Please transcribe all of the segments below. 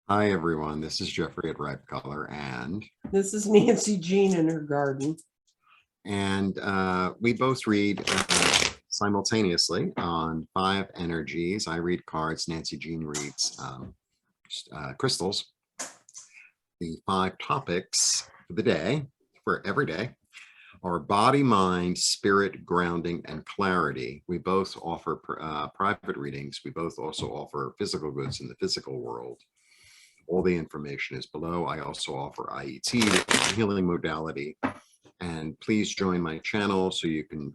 Hi, everyone. This is Jeffrey at Ripe Color, This is Nancy Jean in her garden. we both read simultaneously on five energies. I read cards. Nancy Jean reads crystals. The five topics for the day, for every day, are body, mind, spirit, grounding, and clarity. We both offer private readings. We both also offer physical goods in the physical world. All the information is below. I also offer IET, the healing modality. And please join my channel so you can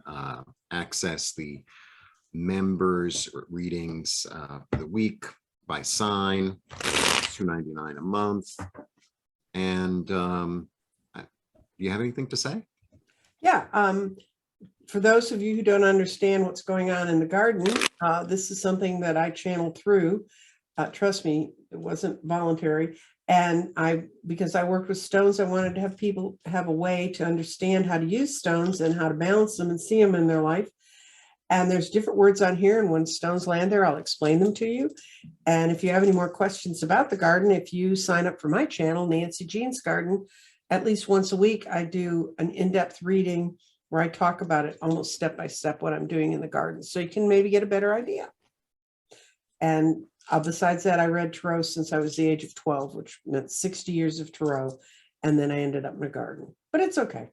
access the members readings for the week by sign, $2.99 a month. And do you have anything to say? Yeah. For those of you who don't understand what's going on in the garden, this is something that I channeled through. Trust me, it wasn't voluntary. And because I worked with stones, I wanted to have people have a way to understand how to use stones and how to balance them and see them in their life. And there's different words on here. And when stones land there, I'll explain them to you. And if you have any more questions about the garden, if you sign up for my channel, Nancy Jean's Garden, at least once a week, I do an in-depth reading where I talk about it almost step by step what I'm doing in the garden. So you can maybe get a better idea. And besides that, I read tarot since I was the age of 12, which meant 60 years of tarot. And then I ended up in a garden, but it's okay.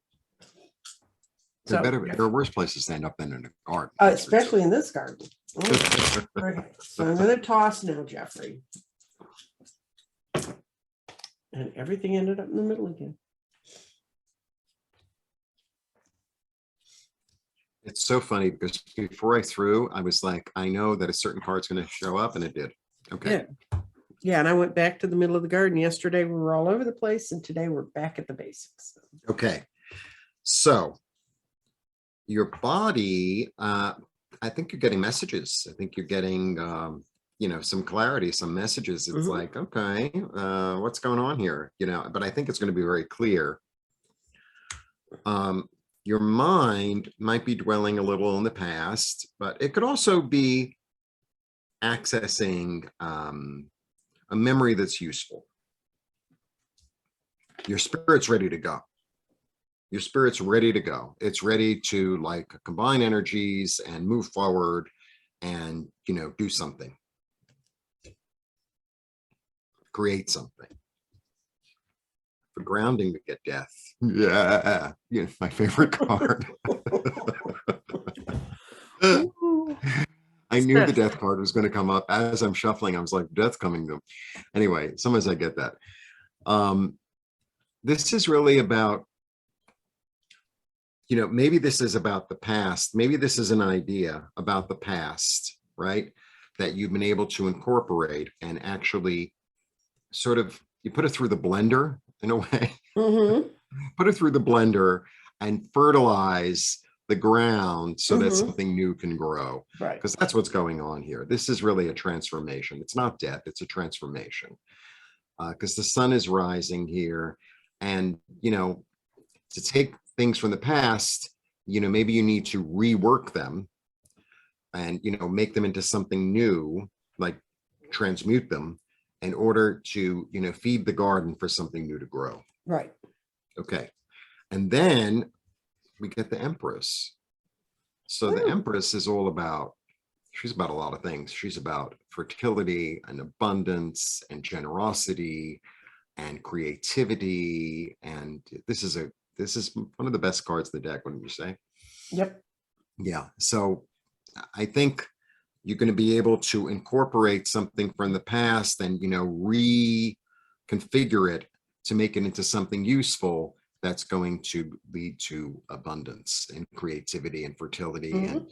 There are worse places to end up than in a garden. Especially in this garden. Okay, so I'm going to toss now, Jeffrey. And everything ended up in the middle again. It's so funny because before I threw, I was like, I know that a certain card's going to show up, and it did. Okay. Yeah, and I went back to the middle of the garden. Yesterday we were all over the place, and today we're back at the basics. Okay. So your body, I think you're getting messages. I think you're getting, some clarity, some messages. It's like, okay, what's going on here? But I think it's going to be very clear. Your mind might be dwelling a little in the past, but it could also be accessing a memory that's useful. Your spirit's ready to go. Your spirit's ready to go. It's ready to combine energies and move forward and, do something. Create something. For grounding, to get death. Yeah, my favorite card. I knew the death card was going to come up as I'm shuffling. I was like, death coming to. Anyway, sometimes I get that. This is really about, maybe this is about the past. Maybe this is an idea about the past, right? That you've been able to incorporate and actually sort of, you put it through the blender in a way. Put it through the blender and fertilize the ground so that something new can grow. Right. Because that's what's going on here. This is really a transformation. It's not death, it's a transformation. Because the sun is rising here. And, to take things from the past, maybe you need to rework them and, make them into something new, like transmute them in order to, feed the garden for something new to grow. Right. Okay. And then we get the Empress. So the Empress is all about, she's about a lot of things. She's about fertility and abundance and generosity and creativity. And this is one of the best cards of the deck, wouldn't you say? Yep. Yeah. So I think you're going to be able to incorporate something from the past and, reconfigure it to make it into something useful that's going to lead to abundance and creativity and fertility. And,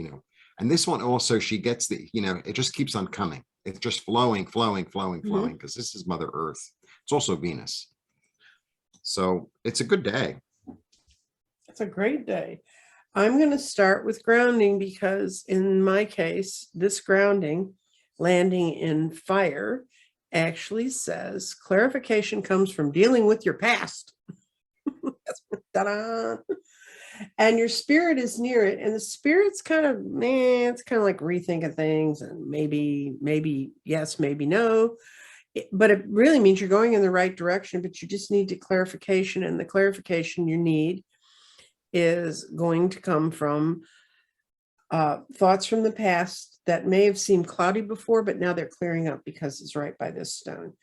and this one also, she gets it just keeps on coming. It's just flowing, because this is Mother Earth. It's also Venus. So it's a good day. It's a great day. I'm going to start with grounding because in my case, this grounding landing in fire actually says clarification comes from dealing with your past. Ta-da! And your spirit is near it. And the spirit's kind of, it's kind of like rethinking things and maybe yes, maybe no. But it really means you're going in the right direction, but you just need clarification. And the clarification you need is going to come from thoughts from the past that may have seemed cloudy before, but now they're clearing up because it's right by this stone.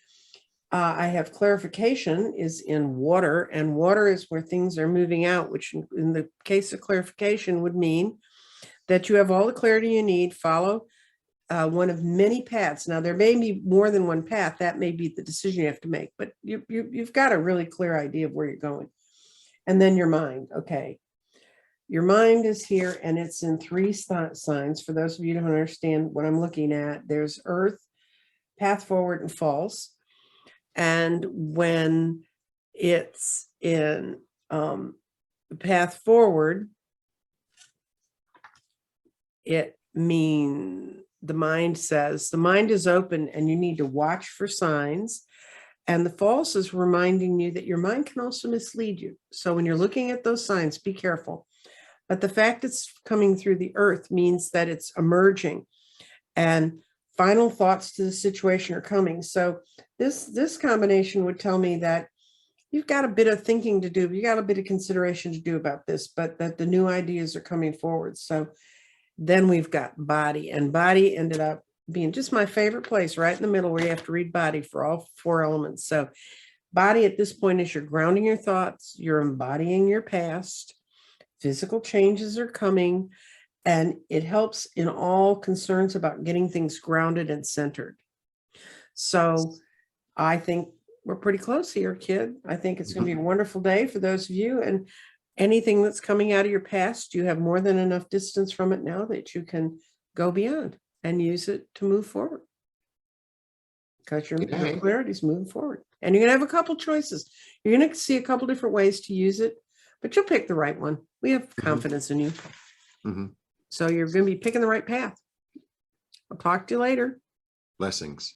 I have clarification is in water, and water is where things are moving out, which in the case of clarification would mean that you have all the clarity you need. Follow one of many paths. Now, there may be more than one path. That may be the decision you have to make, but you've got a really clear idea of where you're going. And then your mind. Okay. Your mind is here, and it's in 3 signs. For those of you who don't understand what I'm looking at, there's earth, path forward, and false. And when it's in the path forward, it means the mind says the mind is open and you need to watch for signs. And the false is reminding you that your mind can also mislead you. So when you're looking at those signs, be careful. But the fact it's coming through the earth means that it's emerging and final thoughts to the situation are coming. So this combination would tell me that you've got a bit of thinking to do, you got a bit of consideration to do about this, but that the new ideas are coming forward. So then we've got body, and body ended up being just my favorite place, right in the middle, where you have to read body for all 4 elements. So body at this point is you're grounding your thoughts, you're embodying your past, physical changes are coming, and it helps in all concerns about getting things grounded and centered. So I think we're pretty close here, kid. I think it's going to be a wonderful day for those of you, and anything that's coming out of your past, you have more than enough distance from it now that you can go beyond and use it to move forward. Because your clarity is moving forward. And you're going to have a couple choices. You're going to see a couple different ways to use it, but you'll pick the right one. We have confidence in you. So you're going to be picking the right path. I'll talk to you later. Blessings.